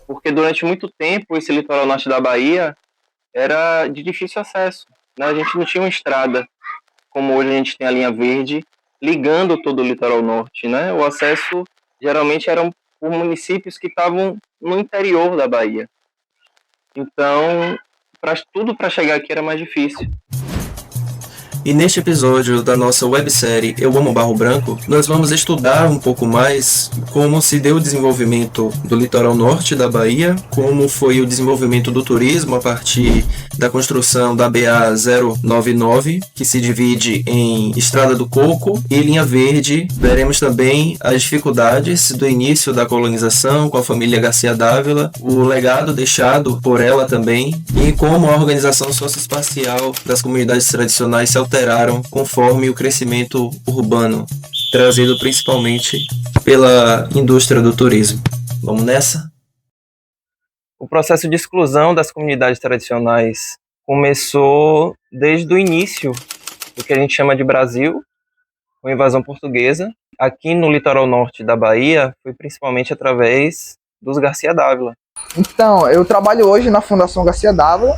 porque durante muito tempo esse litoral norte da Bahia era de difícil acesso, né? A gente não tinha uma estrada como hoje a gente tem a linha verde ligando todo o litoral norte, né? O acesso geralmente eram por municípios que estavam no interior da Bahia. Então, tudo para chegar aqui era mais difícil. E neste episódio da nossa websérie Eu Amo Barro Branco, nós vamos estudar um pouco mais como se deu o desenvolvimento do litoral norte da Bahia, como foi o desenvolvimento do turismo a partir da construção da BA-099, que se divide em Estrada do Coco e Linha Verde. Veremos também as dificuldades do início da colonização com a família Garcia Dávila, o legado deixado por ela também, e como a organização socioespacial das comunidades tradicionais se alteraram conforme o crescimento urbano, trazido principalmente pela indústria do turismo. Vamos nessa? O processo de exclusão das comunidades tradicionais começou desde o início do que a gente chama de Brasil, com a invasão portuguesa. Aqui no litoral norte da Bahia, foi principalmente através dos Garcia Dávila. Então, eu trabalho hoje na Fundação Garcia Dávila.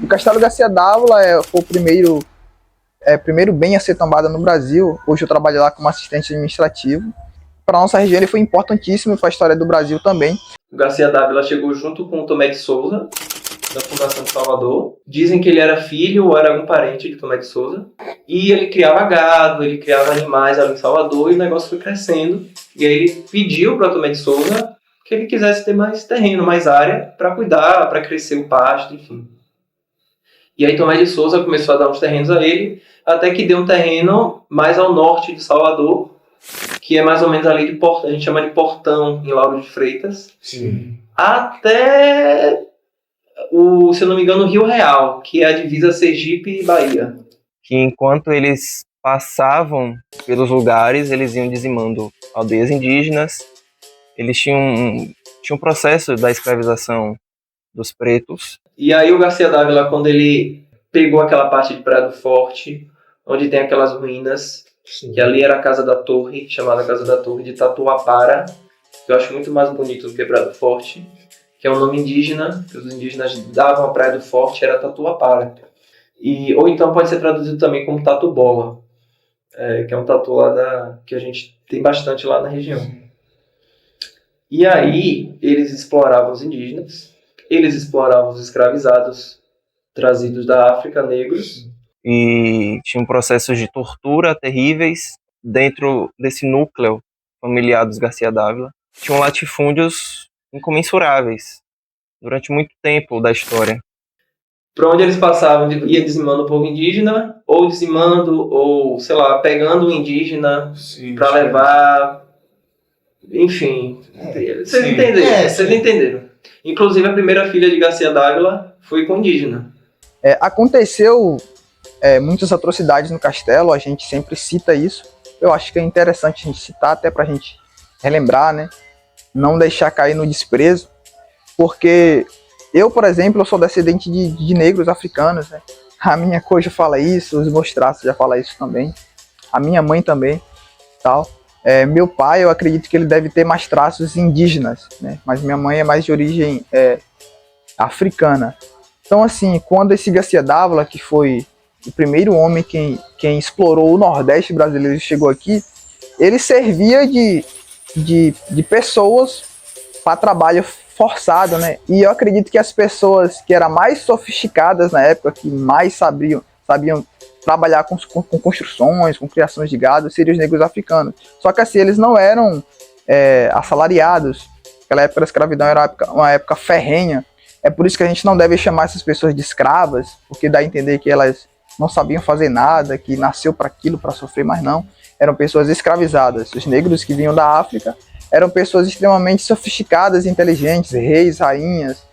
O Castelo Garcia Dávila foi o primeiro bem a ser tombado no Brasil. Hoje eu trabalho lá como assistente administrativo. Para a nossa região ele foi importantíssimo para a história do Brasil também. O Garcia Dávila chegou junto com o Tomé de Souza, da Fundação de Salvador. Dizem que ele era filho ou era algum parente de Tomé de Souza. E ele criava gado, ele criava animais ali em Salvador, e o negócio foi crescendo. E aí ele pediu para Tomé de Souza que ele quisesse ter mais terreno, mais área para cuidar, para crescer o pasto, enfim. E aí Tomé de Souza começou a dar uns terrenos a ele, até que deu um terreno mais ao norte de Salvador, que é mais ou menos ali de Portão, a gente chama de Portão, em Lauro de Freitas. Sim. Até se eu não me engano, o Rio Real, que é a divisa Sergipe e Bahia. Que enquanto eles passavam pelos lugares, eles iam dizimando aldeias indígenas. Eles tinham um processo da escravização dos pretos. E aí o Garcia Dávila, quando ele pegou aquela parte de Praia do Forte, onde tem aquelas ruínas, sim, que ali era a Casa da Torre, chamada Casa da Torre de Tatuapara, que eu acho muito mais bonito do que Praia do Forte, que é um nome indígena, que os indígenas davam a Praia do Forte, era Tatuapara. Ou então pode ser traduzido também como Tatu Bola, que é um tatu lá que a gente tem bastante lá na região. E aí eles exploravam os indígenas, eles exploravam os escravizados trazidos da África, negros. E tinham processos de tortura terríveis dentro desse núcleo familiar dos Garcia Dávila. Tinham latifúndios incomensuráveis durante muito tempo da história. Para onde eles passavam, ia dizimando o povo indígena, ou dizimando, ou, sei lá, pegando o indígena para levar... Enfim, vocês entenderam, vocês entenderam. Inclusive a primeira filha de Garcia Dávila foi com indígena. Aconteceu muitas atrocidades no castelo, a gente sempre cita isso. Eu acho que é interessante a gente citar, até pra gente relembrar, né? Não deixar cair no desprezo, porque eu, por exemplo, eu sou descendente de negros africanos, né? A minha cor já fala isso, os meus traços já falam isso também, a minha mãe também, tal. Meu pai, eu acredito que ele deve ter mais traços indígenas, né? Mas minha mãe é mais de origem africana. Então, assim, quando esse Garcia Dávila, que foi o primeiro homem quem explorou o Nordeste brasileiro e chegou aqui, ele servia de pessoas para trabalho forçado, né? E eu acredito que as pessoas que eram mais sofisticadas na época, que mais sabiam trabalhar com construções, com criações de gado, seriam os negros africanos. Só que assim, eles não eram assalariados. Aquela época da escravidão era uma época ferrenha. É por isso que a gente não deve chamar essas pessoas de escravas, porque dá a entender que elas não sabiam fazer nada, que nasceu para aquilo, para sofrer, mas não. Eram pessoas escravizadas. Os negros que vinham da África eram pessoas extremamente sofisticadas e inteligentes, reis, rainhas,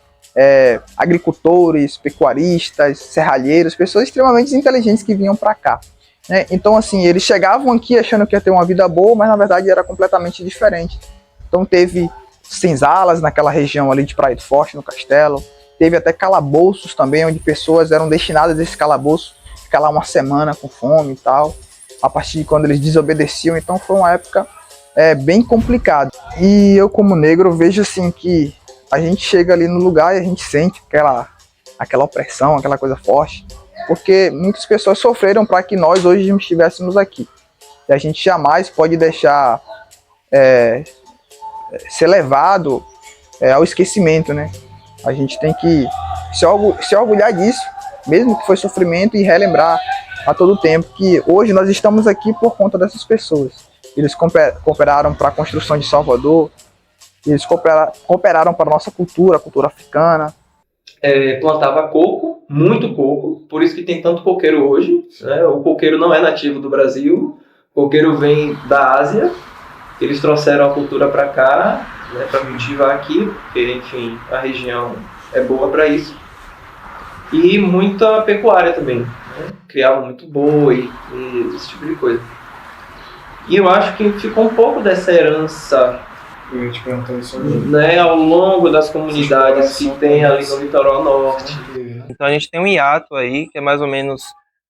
agricultores, pecuaristas, serralheiros, pessoas extremamente inteligentes que vinham para cá. Né? Então, assim, eles chegavam aqui achando que ia ter uma vida boa, mas na verdade era completamente diferente. Então teve senzalas naquela região ali de Praia do Forte, no castelo. Teve até calabouços também, onde pessoas eram destinadas a esse calabouço, ficar lá uma semana com fome e tal, a partir de quando eles desobedeciam. Então foi uma época é bem complicado. E eu, como negro, vejo assim que a gente chega ali no lugar e a gente sente aquela opressão, aquela coisa forte, porque muitas pessoas sofreram para que nós hoje estivéssemos aqui. E a gente jamais pode deixar ser levado ao esquecimento, né? A gente tem que se orgulhar disso, mesmo que foi sofrimento, e relembrar a todo tempo que hoje nós estamos aqui por conta dessas pessoas. Eles cooperaram para a construção de Salvador, eles cooperaram para a nossa cultura, a cultura africana. Plantava coco, muito coco, por isso que tem tanto coqueiro hoje, né? O coqueiro não é nativo do Brasil, o coqueiro vem da Ásia, eles trouxeram a cultura para cá, né, para cultivar aqui, porque, enfim, a região é boa para isso. E muita pecuária também, né? Criavam muito boi e esse tipo de coisa. E eu acho que ficou um pouco dessa herança, né, ao longo das comunidades que tem ali no litoral norte. Então a gente tem um hiato aí, que é mais ou menos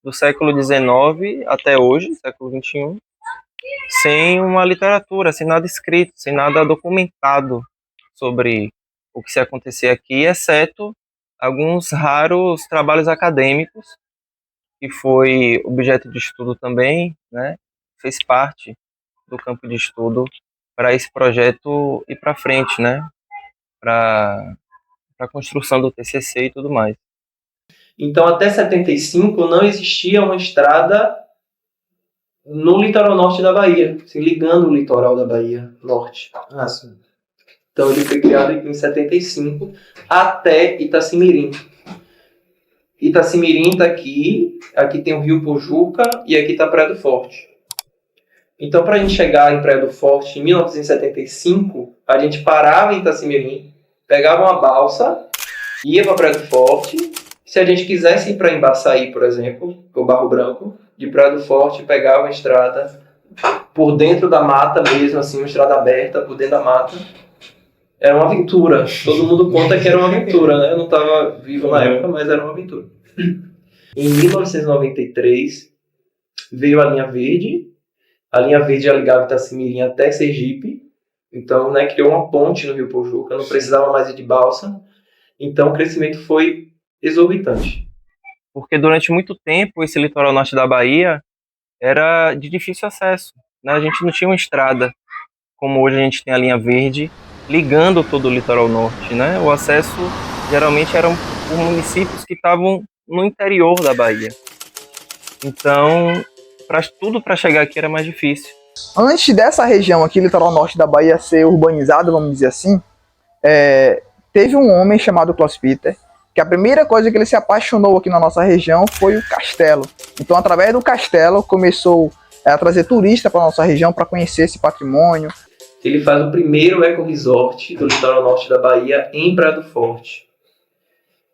do século XIX até hoje, século XXI, sem uma literatura, sem nada escrito, sem nada documentado sobre o que se acontecia aqui, exceto alguns raros trabalhos acadêmicos, que foi objeto de estudo também, né? Fez parte do campo de estudo para esse projeto ir para frente, né? Para a construção do TCC e tudo mais. Então, até 75 não existia uma estrada no litoral norte da Bahia, se ligando o litoral da Bahia norte. Ah, sim. Então, ele foi criado em 75 até Itacimirim. Itacimirim está aqui tem o Rio Pojuca e aqui está Praia do Forte. Então, para a gente chegar em Praia do Forte, em 1975, a gente parava em Itacimirim, pegava uma balsa, ia para Praia do Forte. Se a gente quisesse ir para Embaçaí, por exemplo, o Barro Branco, de Praia do Forte, pegava uma estrada por dentro da mata mesmo, assim, uma estrada aberta por dentro da mata. Era uma aventura. Todo mundo conta que era uma aventura, né? Eu não estava vivo na época, mas era uma aventura. Em 1993, veio a linha verde. A linha verde ligava Itacimirim até Sergipe. Então, né, criou uma ponte no Rio Pojuca. Não precisava mais ir de balsa. Então, o crescimento foi exorbitante. Porque durante muito tempo esse litoral norte da Bahia era de difícil acesso, né? A gente não tinha uma estrada como hoje a gente tem a linha verde ligando todo o litoral norte, né? O acesso geralmente eram por municípios que estavam no interior da Bahia. Então, tudo para chegar aqui era mais difícil. Antes dessa região aqui, litoral norte da Bahia, ser urbanizada, vamos dizer assim, teve um homem chamado Klaus Peter, que a primeira coisa que ele se apaixonou aqui na nossa região foi o castelo. Então, através do castelo, começou a trazer turista para a nossa região para conhecer esse patrimônio. Ele faz o primeiro eco-resort do litoral norte da Bahia em Praia do Forte.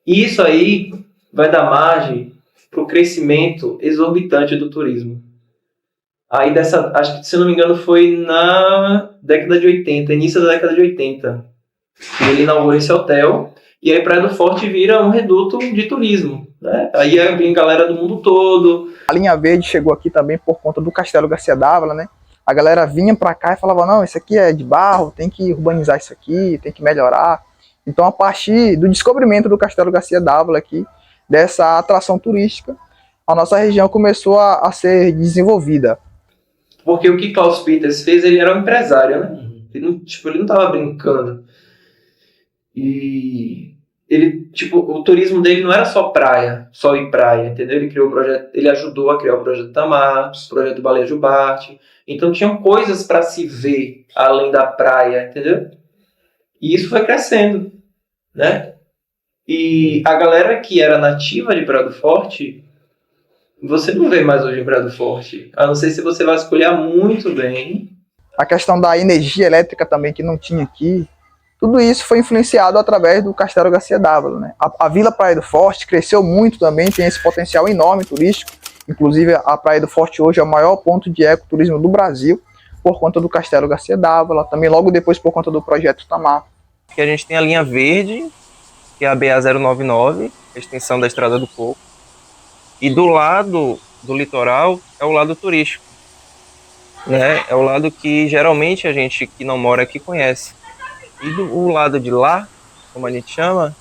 E isso aí vai dar margem para o crescimento exorbitante do turismo. Aí acho que, se não me engano, foi na década de 80, início da década de 80. Ele inaugurou esse hotel. E aí Praia do Forte vira um reduto de turismo, né? Aí vem galera do mundo todo. A linha verde chegou aqui também por conta do Castelo Garcia d'Ávila, né? A galera vinha para cá e falava, não, isso aqui é de barro, tem que urbanizar isso aqui, tem que melhorar. Então, a partir do descobrimento do Castelo Garcia d'Ávila aqui, dessa atração turística, a nossa região começou a ser desenvolvida. Porque o que Klaus Peters fez, ele era um empresário, né? Ele não estava brincando. E o turismo dele não era só praia, só ir praia, entendeu? Ele criou o projeto, ele ajudou a criar o projeto Tamar, o projeto Baleia Jubarte. Então tinham coisas para se ver além da praia, entendeu? E isso foi crescendo, né? E a galera que era nativa de Praia do Forte, você não vê mais hoje em Praia do Forte, a não ser se você vai escolher muito bem. A questão da energia elétrica também, que não tinha aqui. Tudo isso foi influenciado através do Castelo Garcia d'Ávila, né? A Vila Praia do Forte cresceu muito também, tem esse potencial enorme turístico. Inclusive, a Praia do Forte hoje é o maior ponto de ecoturismo do Brasil, por conta do Castelo Garcia d'Ávila, também logo depois por conta do projeto Tamar. Que a gente tem a linha verde, que é a BA-099, a extensão da Estrada do Coco. E do lado do litoral é o lado turístico. né? É o lado que geralmente a gente que não mora aqui conhece. E o lado de lá, como a gente chama,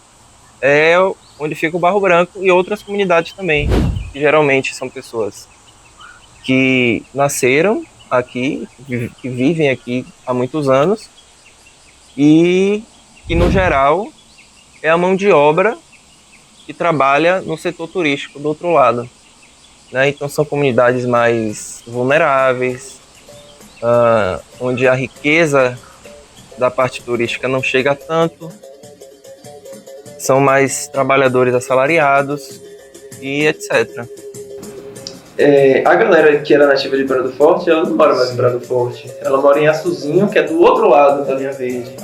é onde fica o Barro Branco e outras comunidades também, que geralmente são pessoas que nasceram aqui, que vivem aqui há muitos anos e que, no geral, é a mão de obra que trabalha no setor turístico do outro lado, né? Então são comunidades mais vulneráveis, onde a riqueza da parte turística não chega tanto, são mais trabalhadores assalariados e etc. A galera que era nativa de Praia do Forte, ela não mora mais em Praia do Forte. Ela mora em Açuzinho, que é do outro lado da linha verde.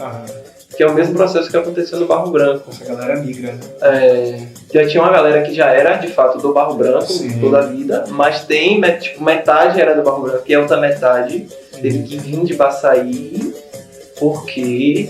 Que é o mesmo processo que aconteceu no Barro Branco. Essa galera migra, né? Já tinha uma galera que já era, de fato, do Barro Branco, Sim. toda a vida, mas tem, tipo, metade era do Barro Branco e a outra metade teve que vir de Baçaí porque